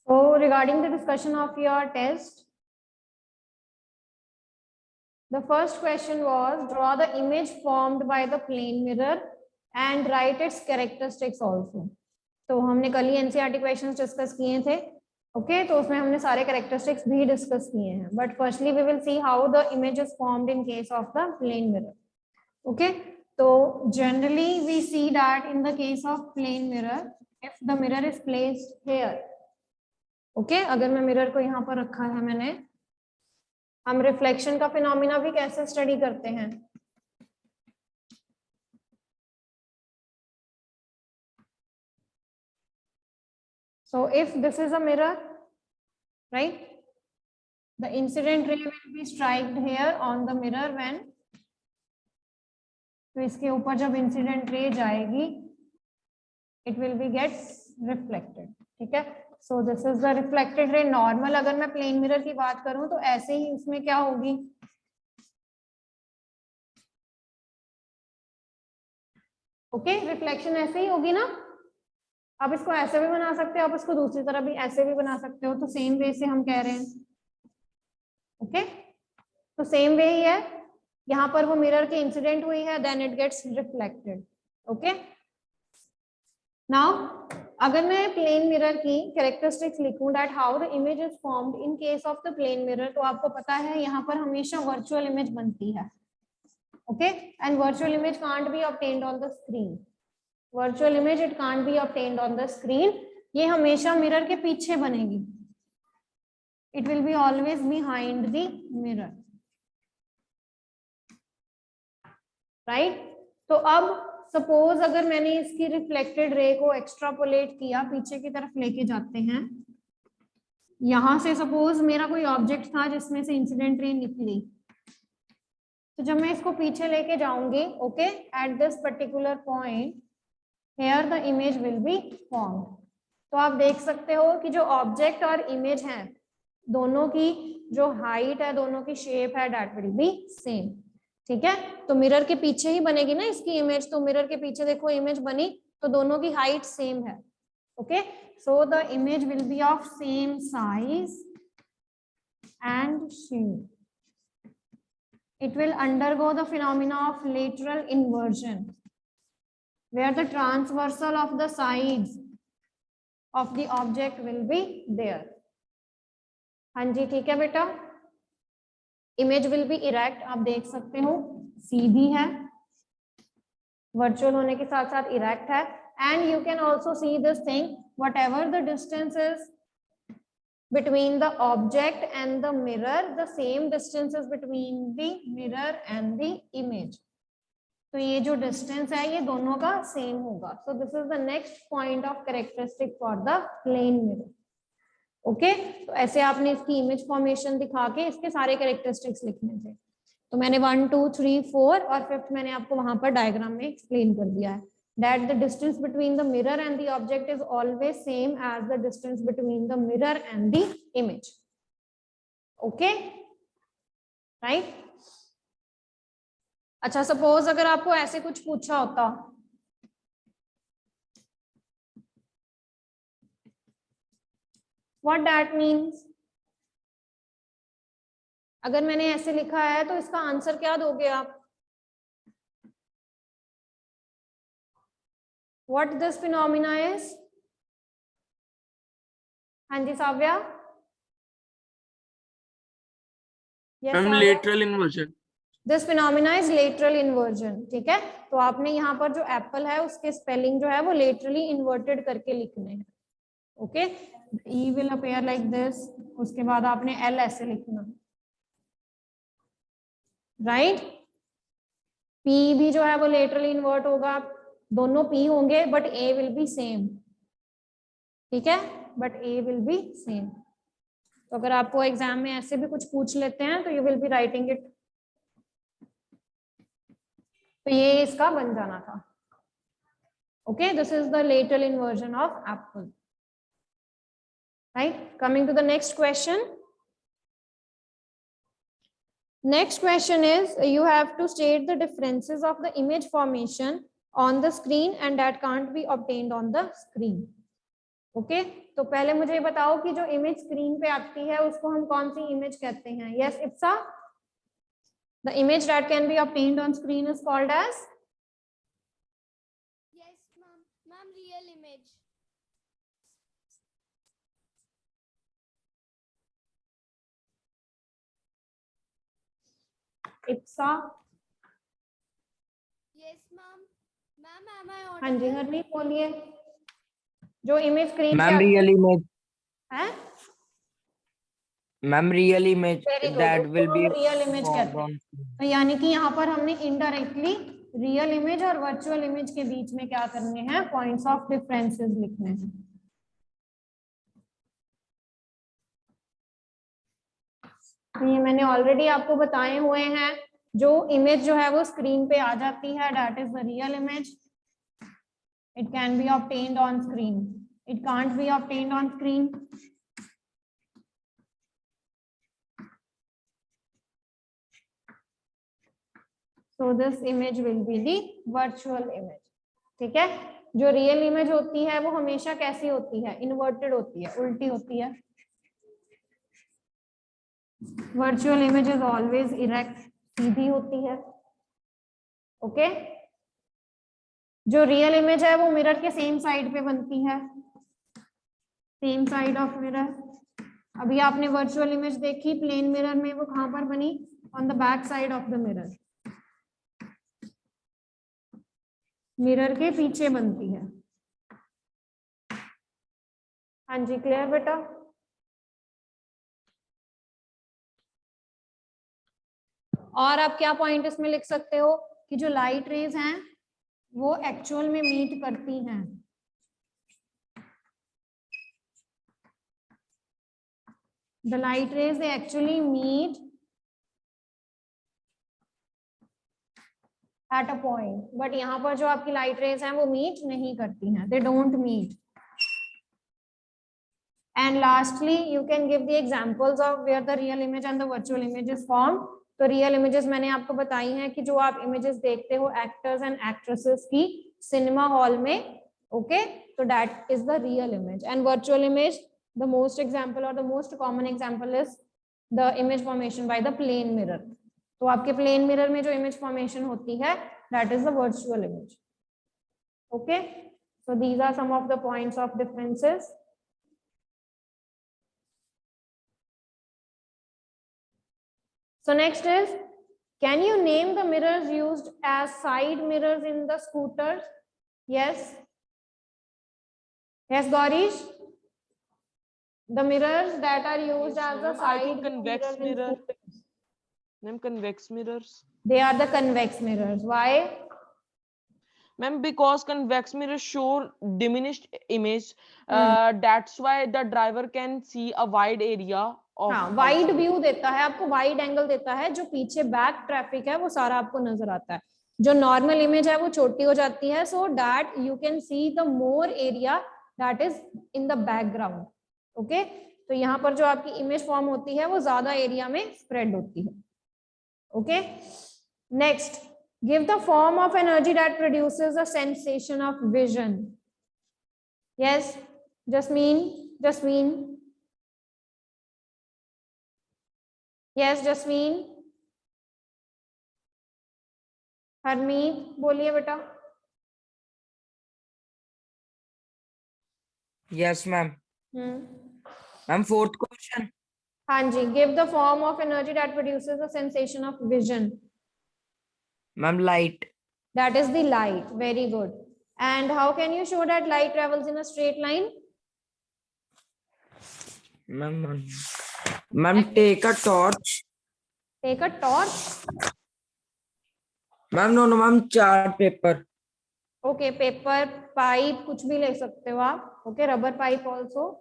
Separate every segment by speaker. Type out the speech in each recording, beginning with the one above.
Speaker 1: So regarding the discussion of your test, the first question was draw the image formed by the plane mirror and write its characteristics also. तो हमने कल ही NCERT questions discuss किए थे, okay तो उसमें हमने सारे characteristics भी डिस्कस किए हैं, but firstly we will see how the image is formed in case of the plane mirror. Okay, तो generally we see that in the case of plane mirror if the mirror is placed here, okay अगर मैं mirror को यहाँ पर रखा है मैंने, हम रिफ्लेक्शन का फिनोमिना भी कैसे स्टडी करते हैं. So if this is a mirror, right, the incident ray will be struck here on the mirror when, तो इसके ऊपर जब इंसिडेंट रे जाएगी it will be gets reflected. ठीक है, so this is the reflected ray. Normal अगर मैं plane mirror की बात करूं तो ऐसे ही इसमें क्या होगी, ओके रिफ्लेक्शन ऐसे ही होगी ना. आप इसको ऐसे भी बना सकते हो, आप इसको दूसरी तरह भी ऐसे भी बना सकते हो, तो सेम वे से हम कह रहे हैं. ओके तो सेम वे ही है, यहाँ पर वो मिरर की इंसिडेंट हुई है, then it gets reflected. Okay now अगर मैं प्लेन मिरर की कैरेक्टरिस्टिक्स लिखूं that how the image is formed in case of the plane mirror, तो आपको पता है यहाँ पर हमेशा वर्चुअल इमेज बनती है. Okay and virtual image can't be obtained on the screen. Virtual image it can't be obtained on the screen. ये हमेशा मिरर के पीछे बनेगी. It will be always behind the mirror, right. तो अब सपोज अगर मैंने इसकी रिफ्लेक्टेड रे को एक्स्ट्रापोलेट किया, पीछे की तरफ लेके जाते हैं, यहां से सपोज मेरा कोई ऑब्जेक्ट था जिसमें से इंसिडेंट रे निकली, तो जब मैं इसको पीछे लेके जाऊंगी, okay at this particular point here the image will be formed. तो आप देख सकते हो कि जो ऑब्जेक्ट और इमेज है दोनों की जो हाइट है, दोनों की शेप है, दैट विल बी सेम. ठीक है, तो मिरर के पीछे ही बनेगी ना इसकी इमेज, तो मिरर के पीछे देखो इमेज बनी, तो दोनों की हाइट सेम है. Okay so the image will B of same size and shape. It will undergo the phenomena of lateral inversion, where the transversal of the sides of the object will be there. हाँ जी ठीक है बेटा. Image will B erect, आप देख सकते हो सीधी है, virtual होने के साथ साथ इरेक्ट है. And you can also see this thing, what ever the distance is between the object and the mirror, the same distance is between the mirror and the image. तो ये जो distance है ये दोनों का same होगा. So this is the next point of characteristic for the plane mirror. Okay, तो ऐसे आपने इसकी image formation दिखा के इसके सारे characteristics लिखने थे. तो मैंने 1, 2, 3, 4 और 5th मैंने आपको वहां पर डायग्राम में explain कर दिया है. That the distance between the mirror and the object is always same as the distance between the mirror and the image. Okay, right? अच्छा सपोज अगर आपको ऐसे कुछ पूछा होता, what that means? अगर मैंने ऐसे लिखा है तो इसका आंसर क्या दोगे आप? What this phenomena is? हाँ जी साव्या. Yes,
Speaker 2: lateral inversion.
Speaker 1: This phenomena is lateral inversion. ठीक है, तो आपने यहाँ पर जो एप्पल है उसके स्पेलिंग जो है वो laterally inverted करके लिखने हैं. Okay E will appear like this, उसके बाद आपने L ऐसे लिखना, राइट. P भी जो है वो laterally invert होगा, दोनों P होंगे but A will be same. ठीक है, but A will be same. तो अगर आपको एग्जाम में ऐसे भी कुछ पूछ लेते हैं तो you will be writing it. तो ये इसका बन जाना था. Okay this is the lateral inversion of apple, right. Coming to the next question. Next question is you have to state the differences of the image formation on the screen and that can't be obtained on the screen. Okay तो पहले मुझे ये बताओ कि जो image screen पे आती है उसको हम कौन सी इमेज कहते हैं? Yes Ipsa, the image that can be obtained on screen is called as?
Speaker 2: Yes, ma'am. Ma'am, real image.
Speaker 1: Ipsa?
Speaker 2: Yes, ma'am. Ma'am, am I
Speaker 1: हाँ जी
Speaker 2: audible?
Speaker 1: हरमीत बोलिए। जो इमेज स्क्रीन पे
Speaker 3: मैम
Speaker 1: आती
Speaker 3: रियल इमेज,
Speaker 1: है,
Speaker 3: ma'am real image
Speaker 1: very good,
Speaker 3: that will
Speaker 1: उसको
Speaker 3: B
Speaker 1: हम real image कहते हैं। तो यानी कि यहाँ पर हमने इनडायरेक्टली रियल इमेज और वर्चुअल इमेज के बीच में क्या करने हैं? पॉइंट्स ऑफ डिफरेंसेस लिखने हैं। तो ये मैंने ऑलरेडी आपको बताए हुए हैं। जो इमेज जो है वो स्क्रीन पे आ जाती है that is the real image. It can be obtained on screen, it can't be obtained on screen. So this image will be the virtual image. ठीक है, जो रियल इमेज होती है वो हमेशा कैसी होती है? इन्वर्टेड होती है, उल्टी होती है। Virtual image is always erect, सीधी होती है। ओके जो रियल इमेज है वो मिरर के सेम साइड पे बनती है, सेम साइड ऑफ मिरर। अभी आपने वर्चुअल इमेज देखी प्लेन मिरर में, वो कहां पर बनी? On the back side of the mirror, mirror के पीछे बनती है। हाँ जी क्लियर बेटा? और आप क्या पॉइंट इसमें लिख सकते हो कि जो लाइट रेज हैं वो एक्चुअल में मीट करती हैं। The light rays they actually meet at a point, but यहाँ पर जो आपकी लाइट रेज हैं वो मीट नहीं करती हैं, they don't meet. And lastly, you can give the examples of where the real image and the virtual image is formed. तो रियल इमेजेस मैंने आपको बताई हैं कि जो आप इमेजेस देखते हो एक्टर्स एंड एक्ट्रेसेस की सिनेमा हॉल में, ओके तो that is the real image. And virtual image, the most example or the most common example is the image formation by the plane mirror. तो आपके plane mirror में जो image formation होती है that is the virtual image. Okay, so these are some of the points of differences. So next is, can you name the mirrors used as side mirrors in the scooters? Yes. Yes, Gaurish? The mirrors that are used as the side
Speaker 4: convex
Speaker 1: mirrors in
Speaker 4: mirror.
Speaker 1: scooters.
Speaker 4: Ma'am, convex mirrors.
Speaker 1: They are the convex mirrors. Why?
Speaker 4: Ma'am, because convex mirrors show diminished image. That's why the driver can see a wide area of.
Speaker 1: हाँ, wide view देता है आपको, wide angle देता है, जो पीछे back traffic है वो सारा आपको नजर आता है। जो नॉर्मल इमेज है वो छोटी हो जाती है, so that you can see the more area that is in the background. Okay तो यहाँ पर जो आपकी इमेज फॉर्म होती है वो ज्यादा एरिया में स्प्रेड होती है। Okay next, give the form of energy that produces the sensation of vision. Yes Jasmine, Jasmine. Yes Jasmine. Harmeet बोलिए बेटा।
Speaker 3: Yes ma'am. Ma'am fourth question.
Speaker 1: हाँ जी, give the form of energy that produces the sensation of vision.
Speaker 3: Ma'am light.
Speaker 1: That is the light, very good. And how can you show that light travels in a straight line?
Speaker 3: Ma'am take a torch.
Speaker 1: Take a torch.
Speaker 3: Ma'am no no ma'am chart paper.
Speaker 1: Okay paper, pipe, कुछ भी ले सकते हो आप। Okay rubber pipe also.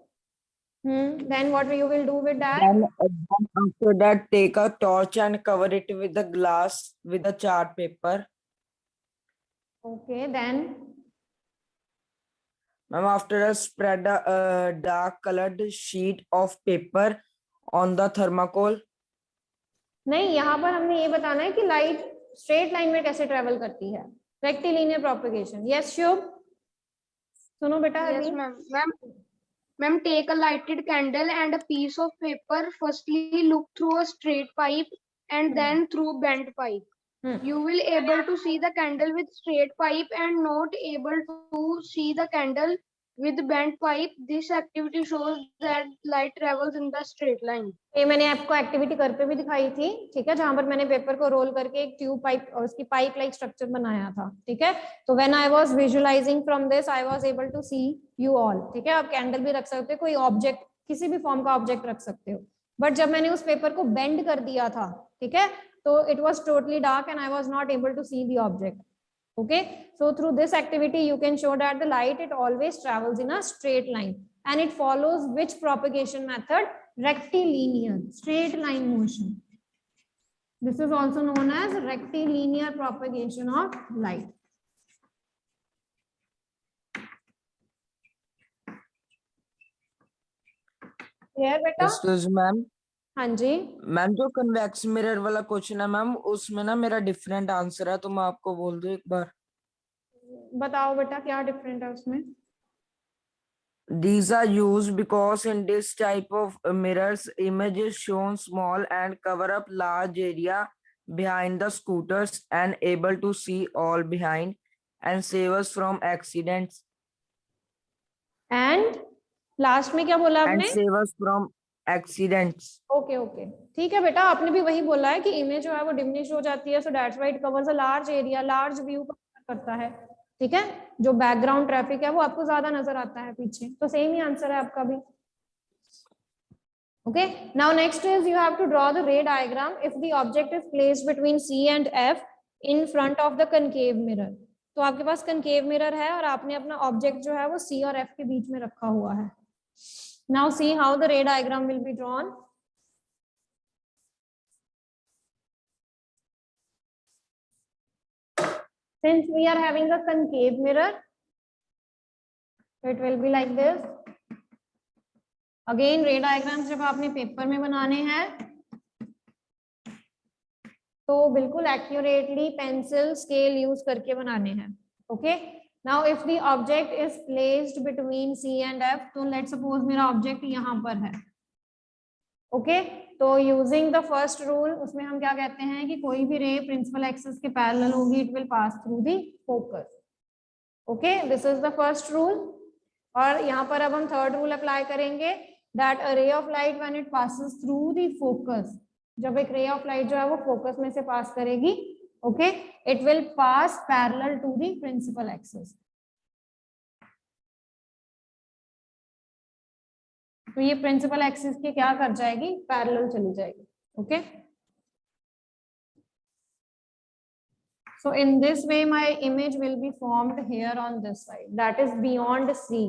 Speaker 1: Then what you will do with that?
Speaker 3: Then after that take a torch and cover it with the glass with the chart paper.
Speaker 1: Okay then.
Speaker 3: Ma'am after that spread a dark colored sheet of paper on the thermocol.
Speaker 1: नहीं, यहाँ पर हमने ये बताना है कि light straight line में कैसे ट्रेवल करती है, रेक्टिलिनियर प्रोपगेशन। यस शुभ, सुनो बेटा।
Speaker 5: Yes, ma'am. Ma'am, Ma'am, take a lighted candle and a piece of paper. Firstly, look through a straight pipe and then through bent pipe. You will able to see the candle with straight pipe and not able to see the candle with bent pipe. This activity shows that light travels in the straight line.
Speaker 1: ये मैंने आपको activity करके भी दिखाई थी, ठीक है, जहां पर मैंने पेपर को रोल करके एक ट्यूब पाइप और उसकी पाइप लाइक स्ट्रक्चर बनाया था, ठीक है। तो when I was visualizing from this I was able to see you all, ठीक है। आप कैंडल भी रख सकते हो, कोई ऑब्जेक्ट, किसी भी फॉर्म का ऑब्जेक्ट रख सकते हो, बट जब मैंने उस पेपर को बेंड कर दिया था, ठीक है, तो it was totally dark and I was not able to see the object. Okay, so through this activity you can show that the light, it always travels in a straight line and it follows which propagation method? Rectilinear, straight line motion. This is also known as rectilinear propagation of light. Clear beta?
Speaker 3: Excuse ma'am,
Speaker 1: हाँ जी,
Speaker 3: ma'am जो convex mirror वाला question है ma'am, उसमें ना मेरा different answer है, तो मैं आपको बोल दूं एक बार।
Speaker 1: बताओ बेटा क्या डिफरेंट है उसमें।
Speaker 3: These are used because in this type of mirrors, image is shown small and cover up large area behind the scooters and able to see all behind and save us from accidents
Speaker 1: and last में क्या बोला
Speaker 3: and
Speaker 1: आपने?
Speaker 3: save us from accidents.
Speaker 1: Okay okay, ठीक है बेटा, आपने भी वही बोला है कि इमेज जो है वो डिमिनिश हो जाती है, so that's why it covers a large area, large view करता है, ठीक है। जो बैकग्राउंड ट्रैफिक है वो आपको ज्यादा नजर आता है पीछे, तो सेम ही आंसर है आपका भी। Okay, now next is you have to draw the ray diagram if the object is placed between C and F in front of the concave mirror. तो आपके पास कनकेव मिरर है और आपने अपना ऑब्जेक्ट जो है वो सी और एफ के बीच में रखा हुआ है। Now see how the ray diagram will be drawn. Since we are having a concave mirror, it will be like this. Again, ray diagrams जब आपने पेपर में बनाने हैं तो बिल्कुल accurately pencil scale use करके बनाने हैं। Okay. Now if the object is placed between C and F, तो let's suppose मेरा object यहाँ पर है, okay, तो using the first rule, उसमें हम क्या कहते हैं कि कोई भी ray principal axis के parallel होगी, it will pass through the focus, okay, this is the first rule। और यहाँ पर अब हम third rule apply करेंगे, that a ray of light when it passes through the focus, जब एक ray of light जो है वो focus में से pass करेगी, okay, it will pass parallel to the principal axis। तो ये प्रिंसिपल एक्सिस के क्या कर जाएगी? पैरेलल चली जाएगी, okay. So in this way my image will be formed here on this side, that is beyond C.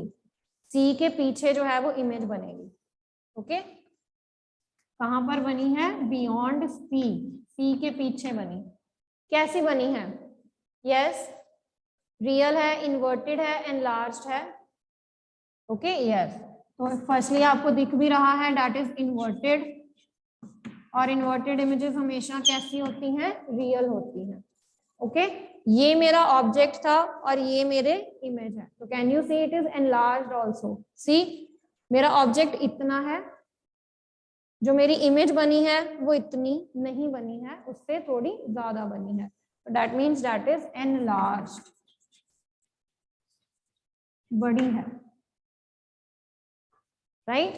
Speaker 1: C के पीछे जो है वो इमेज बनेगी, ओके। कहां पर बनी है? बियॉन्ड सी, सी के पीछे बनी। कैसी बनी है? यस, रियल है, इन्वर्टेड है, एनलार्ज्ड है, ओके, यस। तो फर्स्टली आपको दिख भी रहा है दैट इज इन्वर्टेड, और इन्वर्टेड इमेजेस हमेशा कैसी होती हैं? रियल होती हैं, ओके। ये मेरा ऑब्जेक्ट था और ये मेरे इमेज है, तो can you see it is enlarged also. See, मेरा ऑब्जेक्ट इतना है, जो मेरी इमेज बनी है वो इतनी नहीं बनी है, उससे थोड़ी ज्यादा बनी है, तो that means that is enlarged, बड़ी है, राइट।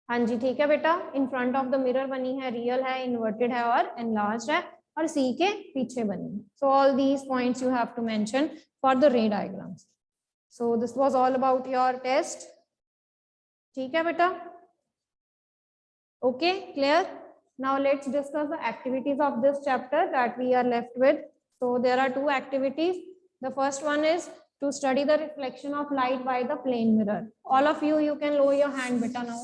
Speaker 1: हाँ जी, ठीक है बेटा, इन फ्रंट ऑफ द मिरर बनी है, रियल है, इन्वर्टेड है और एनलार्ज्ड है, और सी के पीछे बनी है। So all these points you have to mention for the ray diagrams. So this was all about your test, ठीक है बेटा, okay, clear. Now let's discuss the activities of this chapter that we are left with. So there are two activities. The first one is to study the reflection of light by the plane mirror. All of you, you can lower your hand beta now.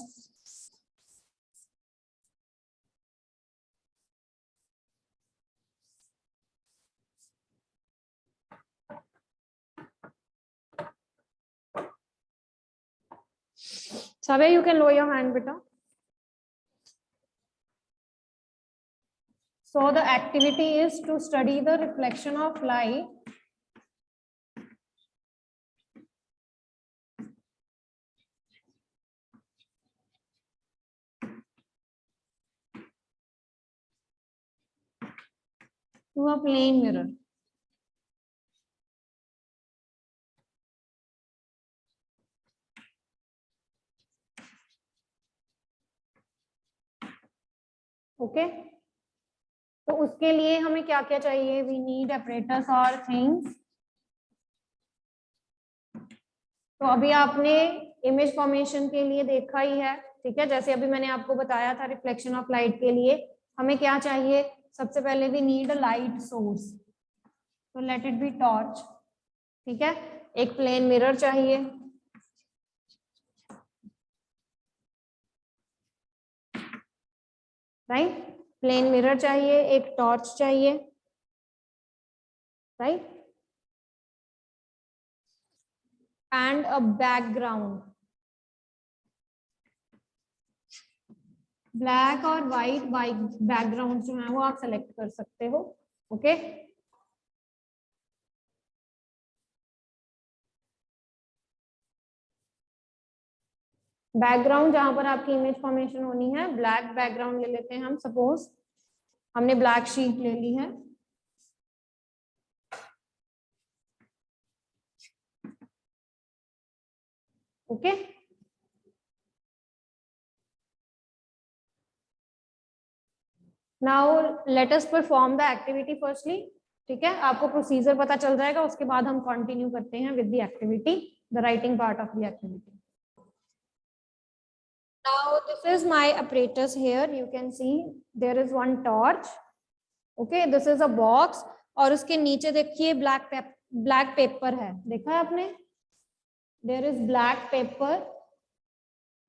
Speaker 1: Sabya, you can lower your hand beta. So the activity is to study the reflection of light through a plane mirror. Okay तो उसके लिए हमें क्या क्या चाहिए? We need apparatus और things. तो अभी आपने इमेज फॉर्मेशन के लिए देखा ही है, ठीक है. जैसे अभी मैंने आपको बताया था रिफ्लेक्शन ऑफ लाइट के लिए हमें क्या चाहिए? सबसे पहले we need a light source, तो लेट इट बी टॉर्च, ठीक है. एक प्लेन मिरर चाहिए, राइट. प्लेन मिरर चाहिए, एक टॉर्च चाहिए, right, and a background. Black और व्हाइट बैकग्राउंड जो है वो आप सेलेक्ट कर सकते हो. ओके बैकग्राउंड जहां पर आपकी इमेज फॉर्मेशन होनी है, ब्लैक बैकग्राउंड ले लेते हैं हम. सपोज हमने ब्लैक शीट ले ली है, okay. Now let us perform the activity firstly, ठीक है. आपको प्रोसीजर पता चल जाएगा, उसके बाद हम कंटिन्यू करते हैं with the activity, the writing part of the activity. Now this is my apparatus here. You can see there is one torch. Okay, this is a box. और उसके नीचे देखिए black paper है, देखा है आपने? There is black paper.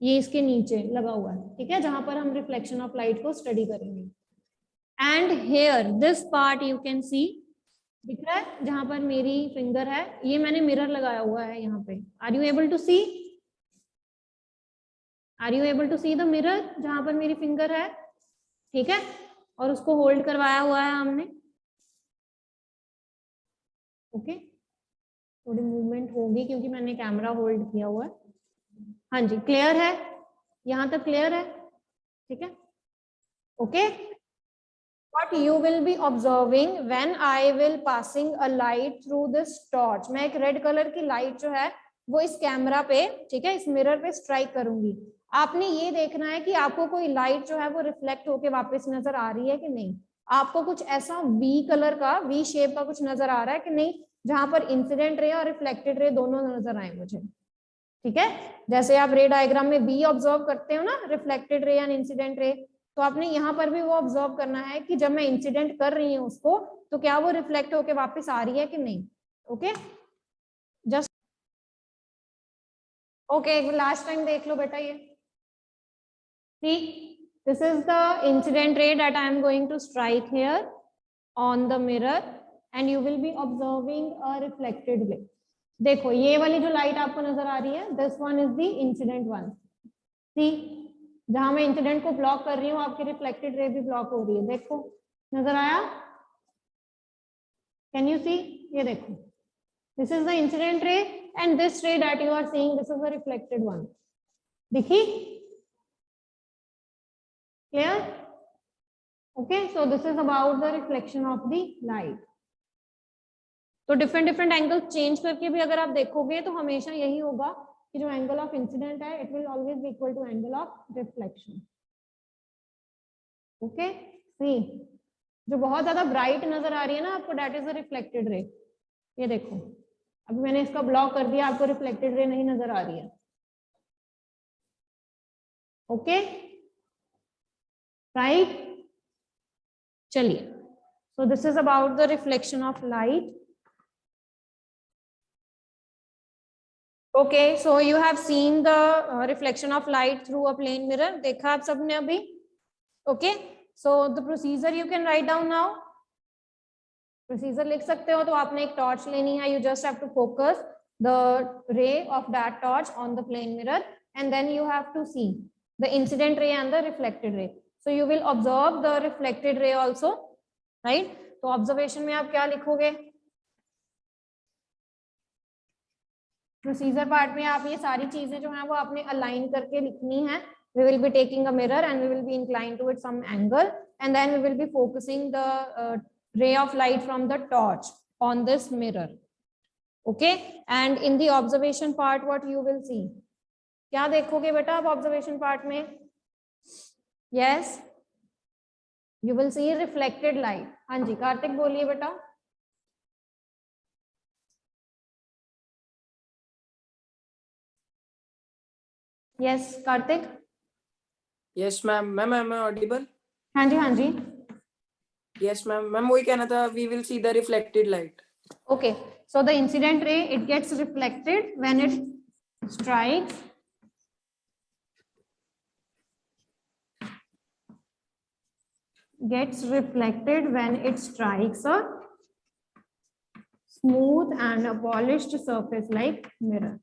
Speaker 1: ये इसके नीचे लगा हुआ है, ठीक है, जहां पर हम रिफ्लेक्शन ऑफ लाइट को स्टडी करेंगे. And here this part you can see, दिख रहा है जहां पर मेरी फिंगर है, ये मैंने मिरर लगाया हुआ है यहाँ पे. Are you able to see? Are you able to see the mirror जहां पर मेरी फिंगर है, ठीक है. और उसको होल्ड करवाया हुआ है हमने. ओके थोड़ी मूवमेंट होगी क्योंकि मैंने कैमरा होल्ड किया हुआ है. हाँ जी, क्लियर है, यहाँ तक क्लियर है, ठीक है. Okay what you will be observing when I will passing a light through this torch. मैं एक रेड कलर की लाइट जो है वो इस कैमरा पे, ठीक है, इस मिरर पे स्ट्राइक करूंगी. आपने ये देखना है कि आपको कोई लाइट जो है वो रिफ्लेक्ट होके वापस नजर आ रही है कि नहीं. आपको कुछ ऐसा वी कलर का, वी शेप का कुछ नजर आ रहा है कि नहीं, जहां पर इंसिडेंट रे और रिफ्लेक्टेड रे दोनों नजर आए मुझे, ठीक है. जैसे आप रे डायग्राम में वी ऑब्जर्व करते हो ना, रिफ्लेक्टेड रे एंड इंसिडेंट रे, तो आपने यहाँ पर भी वो ऑब्जर्व करना है कि जब मैं इंसिडेंट कर रही हूँ उसको, तो क्या वो रिफ्लेक्ट होके वापस आ रही है कि नहीं. Okay just okay last time देख लो बेटा. ये see this is the incident ray that I am going to strike here on the mirror and you will be observing a reflected ray. देखो ये वाली जो लाइट आपको नजर आ रही है, this one is the incident one. see जहां मैं इंसिडेंट को ब्लॉक कर रही हूँ आपकी रिफ्लेक्टेड रे भी ब्लॉक हो रही है. देखो नजर आया? Can you see? ये देखो this is the incident ray and this ray that you are seeing this is the reflected one. दिखी? Clear? Okay, so this is about the reflection of the light. तो different angle change करके भी अगर आप देखोगे तो हमेशा यही होगा कि जो एंगल ऑफ इंसिडेंट है it will always be equal to angle of reflection. Okay see जो बहुत ज्यादा ब्राइट नजर आ रही है ना आपको, that is a reflected ray. ये देखो अभी मैंने इसका ब्लॉक कर दिया, आपको रिफ्लेक्टेड रे नहीं नजर आ रही है. ओके right, चलिए. so this is about the reflection of light. okay so you have seen the reflection of light through a plane mirror. देखा आप सबने अभी? okay so the procedure you can write down now. procedure लिख सकते हो. तो आपने एक टॉर्च लेनी है, you just have to focus the ray of that torch on the plane mirror and then you have to see the incident ray and the reflected ray. So you will observe the reflected ray also, right? तो observation में आप क्या लिखोगे? Procedure part में आप ये सारी चीजें जो हैं वो आपने अलाइन करके लिखनी है. We will be taking a mirror and we will be inclined to it some angle and then we will be focusing the ray of light from the torch on this mirror. Okay, and in the observation part what you will see? क्या देखोगे बेटा आप observation part में? Yes, you will see reflected light. हाँ जी कार्तिक बोलिए बेटा. Yes Kartik.
Speaker 6: Yes ma'am. Ma'am, am I audible?
Speaker 1: हाँ जी हाँ जी.
Speaker 6: Yes ma'am. Ma'am, वही कहना था, we will see the reflected light.
Speaker 1: Okay, so the incident ray, it gets reflected when it strikes a smooth and a polished surface like mirror.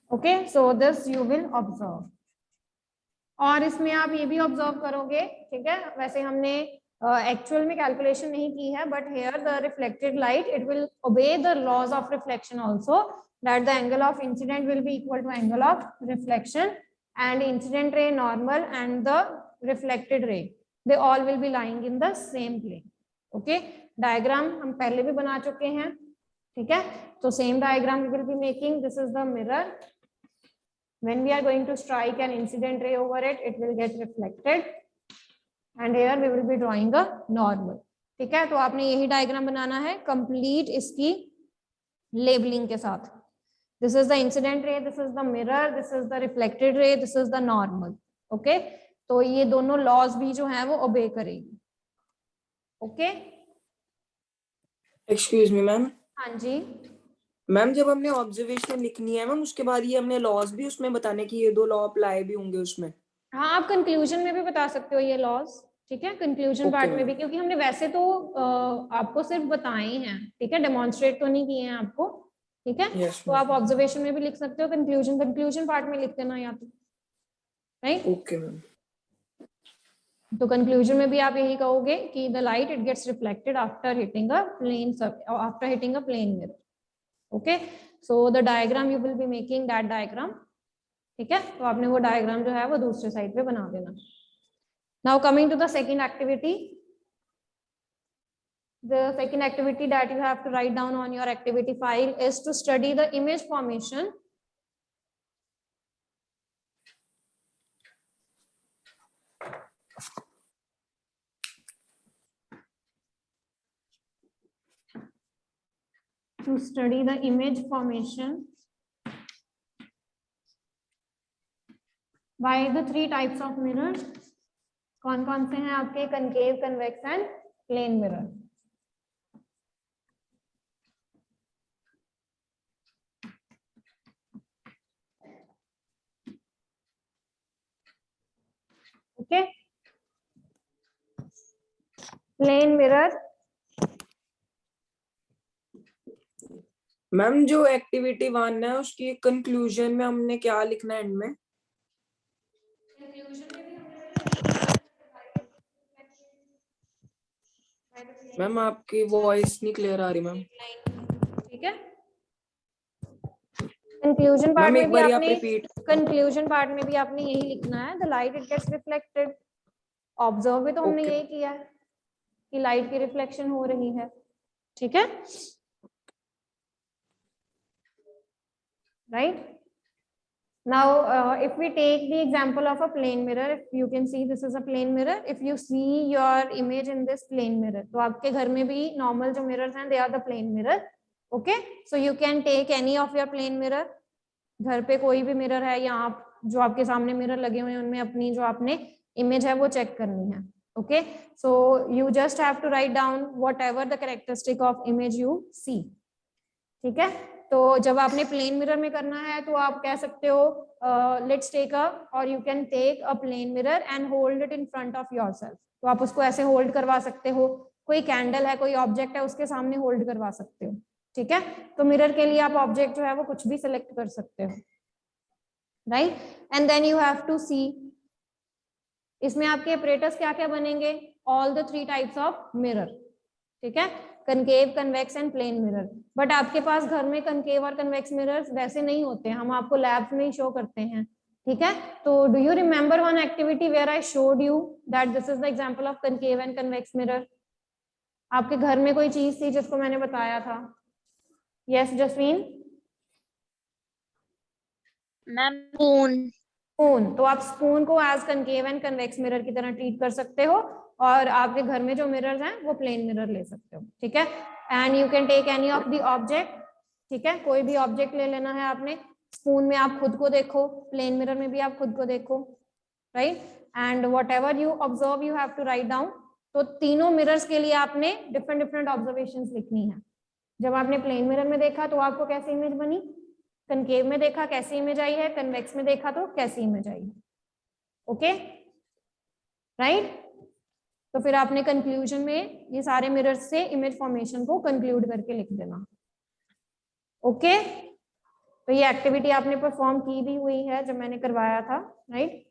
Speaker 1: Okay, so this you will observe. और इसमें आप ये भी observe करोगे, ठीक है, वैसे हमने एक्चुअल में कैलकुलेशन नहीं की है, but here the reflected light it will obey the laws of reflection also, that the angle of incident will be equal to angle of reflection, and incident ray normal and the reflected ray they all will be lying in the same plane. Okay, diagram हम पहले भी बना चुके हैं, ठीक है, तो same diagram we will be making. This is the mirror. When we are going to strike an incident ray over it, it will get reflected, and here we will be drawing a normal. ठीक है, तो आपने यही diagram बनाना है complete इसकी labelling के साथ. This is the incident ray, this is the mirror, this is the reflected ray, this is the normal. Okay, तो ये दोनों लॉज भी जो है वो ओबे करेगी. Okay,
Speaker 6: Excuse me ma'am.
Speaker 1: हाँ जी.
Speaker 6: मैम जब हमने ऑब्जर्वेशन लिखनी है मैम, उसके बाद ये हमने लॉज भी उसमें बताने की, ये 2 लॉ अप्लाई भी होंगे उसमें.
Speaker 1: हाँ, आप कंक्लूजन में भी बता सकते हो ये लॉज, ठीक है, कंक्लूजन
Speaker 6: Okay,
Speaker 1: पार्ट में
Speaker 6: ma'am.
Speaker 1: भी, क्योंकि हमने वैसे तो आपको सिर्फ बताए हैं, ठीक है, डेमोन्स्ट्रेट तो नहीं किए हैं आपको, ठीक है.
Speaker 6: Yes
Speaker 1: तो
Speaker 6: ma'am.
Speaker 1: आप ऑब्जर्वेशन में भी लिख सकते हो, कंक्लूजन पार्ट में लिख देना या तो, राइट.
Speaker 6: Okay ma'am.
Speaker 1: तो कंक्लूजन में भी आप यही कहोगे कि the light it gets reflected after hitting a plane mirror. Okay, so the diagram you will be making that diagram, ठीक है, तो आपने वो डायग्राम जो है वो दूसरे साइड पे बना देना. Now coming to the second activity. The second activity that you have to write down on your activity file is to study the image formation by the 3 types of mirrors. कौन कौन से हैं आपके? Concave, convex and plane mirror. Okay, plane mirror.
Speaker 6: Ma'am जो activity 1 है उसकी conclusion में हमने क्या लिखना है एंड में? मैम आपकी वॉइस नहीं क्लियर आ रही मैम.
Speaker 1: ठीक है, कंक्लूजन पार्ट
Speaker 6: मैम
Speaker 1: में
Speaker 6: एक
Speaker 1: भी
Speaker 6: बार आप
Speaker 1: आपने
Speaker 6: रिपीट.
Speaker 1: कंक्लूजन पार्ट में भी आपने यही लिखना है, the light it gets reflected. Observe भी तो हमने
Speaker 6: Okay.
Speaker 1: यही किया है कि लाइट की रिफ्लेक्शन हो रही है, ठीक है, right. Now, if we take the example of a plane mirror, if you can see this is a plane mirror. If you see your image in this plane mirror, तो आपके घर में भी normal जो mirrors हैं, they are the plane mirror. Okay, so you can take any of your plane mirror. घर पे कोई भी mirror है या आप जो आपके सामने mirror लगे हुए हैं उनमें अपनी जो आपने image है वो check करनी है. Okay, so you just have to write down whatever the characteristic of image you see. ठीक है, तो जब आपने प्लेन मिरर में करना है तो आप कह सकते हो लेट्स टेक अ, और you can take a plane mirror and hold it in front of yourself. तो आप उसको ऐसे होल्ड करवा सकते हो, कोई कैंडल है, कोई ऑब्जेक्ट है, उसके सामने होल्ड करवा सकते हो. ठीक है, तो मिरर के लिए आप ऑब्जेक्ट जो है वो कुछ भी सिलेक्ट कर सकते हो, right. And then you have to see, इसमें आपके ऑपरेटर्स क्या क्या बनेंगे? All the 3 types of mirror. ठीक है, concave, convex and plane mirror. But आपके पास घर में कनकेव और कन्वेक्स मिरर्स वैसे नहीं होते, हम आपको लैब्स में ही शो करते हैं, ठीक है। तो do you remember one activity where I showed you that this is the example of concave and convex mirror? आपके घर में कोई चीज थी जिसको मैंने बताया था? Yes Jasveen?
Speaker 2: Ma'am spoon.
Speaker 1: Spoon. तो आप स्पून को as concave and convex mirror की तरह ट्रीट कर सकते हो, और आपके घर में जो मिरर्स हैं वो प्लेन मिरर ले सकते हो, ठीक है। And you can take any of the object, ठीक है, कोई भी ऑब्जेक्ट ले लेना है आपने। स्पून में आप खुद को देखो, प्लेन मिरर में भी आप खुद को देखो, right. And whatever you observe you have to write down. तो तीनों मिरर्स के लिए आपने डिफरेंट डिफरेंट ऑब्जर्वेशंस लिखनी है। जब आपने प्लेन मिरर में देखा तो आपको कैसी इमेज बनी, कनकेव में देखा कैसी इमेज आई है, कन्वेक्स में देखा तो कैसी इमेज आई है, ओके राइट। तो फिर आपने कंक्लूजन में ये सारे मिरर्स से इमेज फॉर्मेशन को कंक्लूड करके लिख देना, ओके। तो ये एक्टिविटी आपने परफॉर्म की भी हुई है जब मैंने करवाया था, राइट।